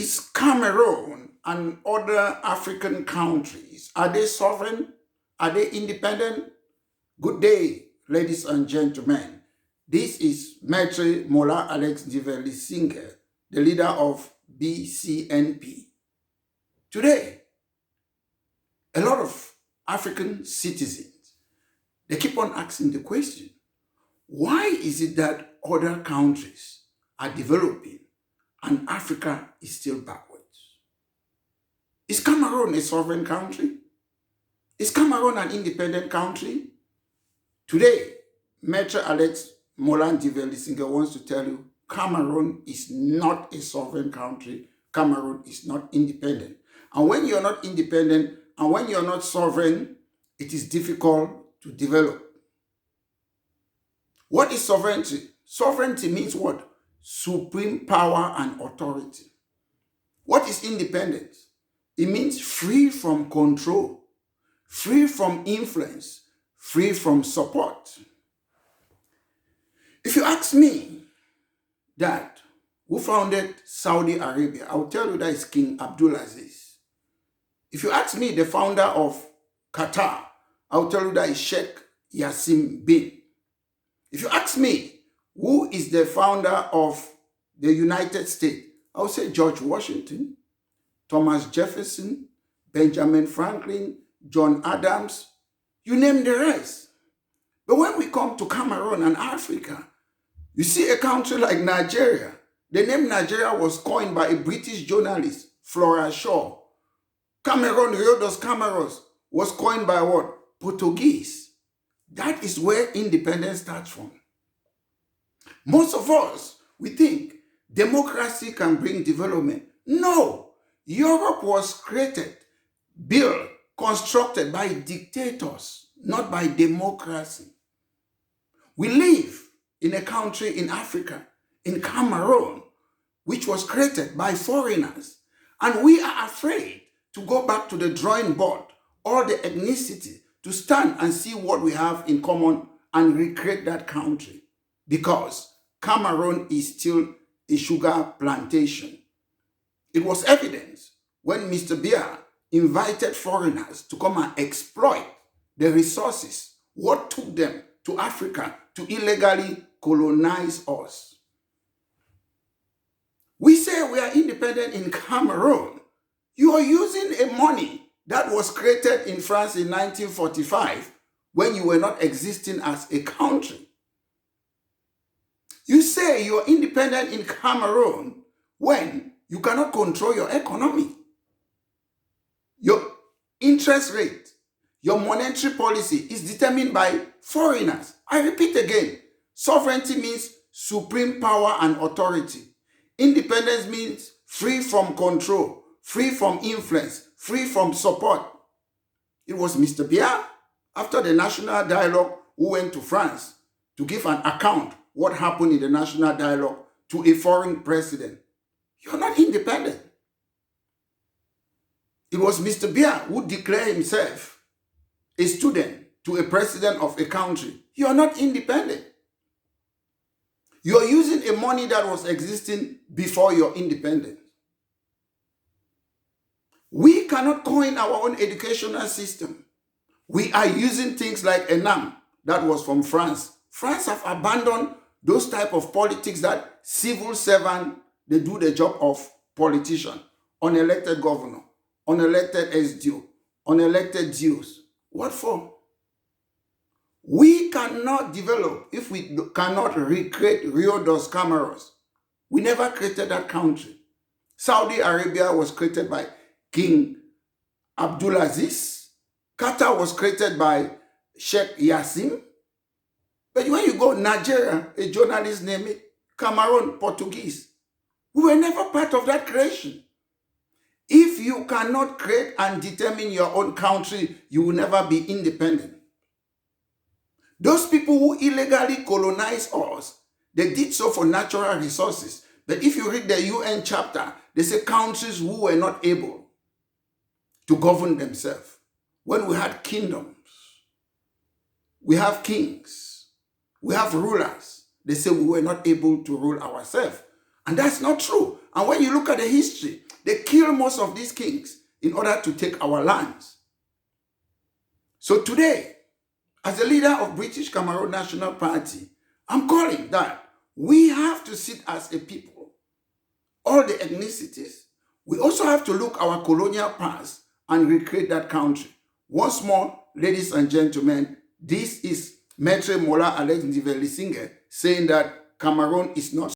Is Cameroon and other African countries, are they sovereign? Are they independent? Good day, ladies and gentlemen. This is Maitre Mola Alex Diveli Singer, the leader of BCNP. Today, a lot of African citizens, they keep on asking the question, why is it that other countries are developing and Africa is still backwards? Is Cameroon a sovereign country? Is Cameroon an independent country? Today, Maitre Alex Molan Diveli wants to tell you Cameroon is not a sovereign country. Cameroon is not independent. And when you're not independent and when you're not sovereign, it is difficult to develop. What is sovereignty? Sovereignty means what? Supreme power and authority. What is independence? It means free from control, free from influence, free from support. If you ask me that who founded Saudi Arabia, I will tell you that is King Abdulaziz. If you ask me the founder of Qatar, I will tell you that is Sheikh Yassim bin. If you ask me who is the founder of the United States, I will say George Washington, Thomas Jefferson, Benjamin Franklin, John Adams, you name the rest. But when we come to Cameroon and Africa, you see a country like Nigeria. The name Nigeria was coined by a British journalist, Flora Shaw. Cameroon, Rio dos Cameros, was coined by what? Portuguese. That is where independence starts from. Most of us, we think democracy can bring development. No, Europe was created, built, constructed by dictators, not by democracy. We live in a country in Africa, in Cameroon, which was created by foreigners. And we are afraid to go back to the drawing board or the ethnicity to stand and see what we have in common and recreate that country. Because Cameroon is still a sugar plantation. It was evident when Mr. Biya invited foreigners to come and exploit the resources, what took them to Africa to illegally colonize us. We say we are independent in Cameroon. You are using a money that was created in France in 1945 when you were not existing as a country. You say you are independent in Cameroon when you cannot control your economy. Your interest rate, your monetary policy is determined by foreigners. I repeat again, sovereignty means supreme power and authority. Independence means free from control, free from influence, free from support. It was Mr. Biya, after the national dialogue, who went to France to give an account what happened in the national dialogue to a foreign president. You're not independent. It was Mr. Biya who declared himself a student to a president of a country. You are not independent. You are using a money that was existing before your independence. We cannot coin our own educational system. We are using things like ENAM that was from France. France have abandoned those type of politics that civil servant, they do the job of politician, unelected governor, unelected SDO, unelected DOs. What for? We cannot develop if we cannot recreate Rio dos Cameros. We never created that country. Saudi Arabia was created by King Abdulaziz. Qatar was created by Sheikh Yassim. But when you go Nigeria, a journalist named it, Cameroon, Portuguese. We were never part of that creation. If you cannot create and determine your own country, you will never be independent. Those people who illegally colonized us, they did so for natural resources. But if you read the UN chapter, they say countries who were not able to govern themselves. When we had kingdoms, we have kings, we have rulers. They say we were not able to rule ourselves. And that's not true. And when you look at the history, They kill most of these kings in order to take our lands. So today, as a leader of British Cameroon National Party, I'm calling that we have to sit as a people, all the ethnicities. We also have to look our colonial past and recreate that country. Once more, ladies and gentlemen, this is Maître Mola Alex Ndivelisinger saying that Cameroon is not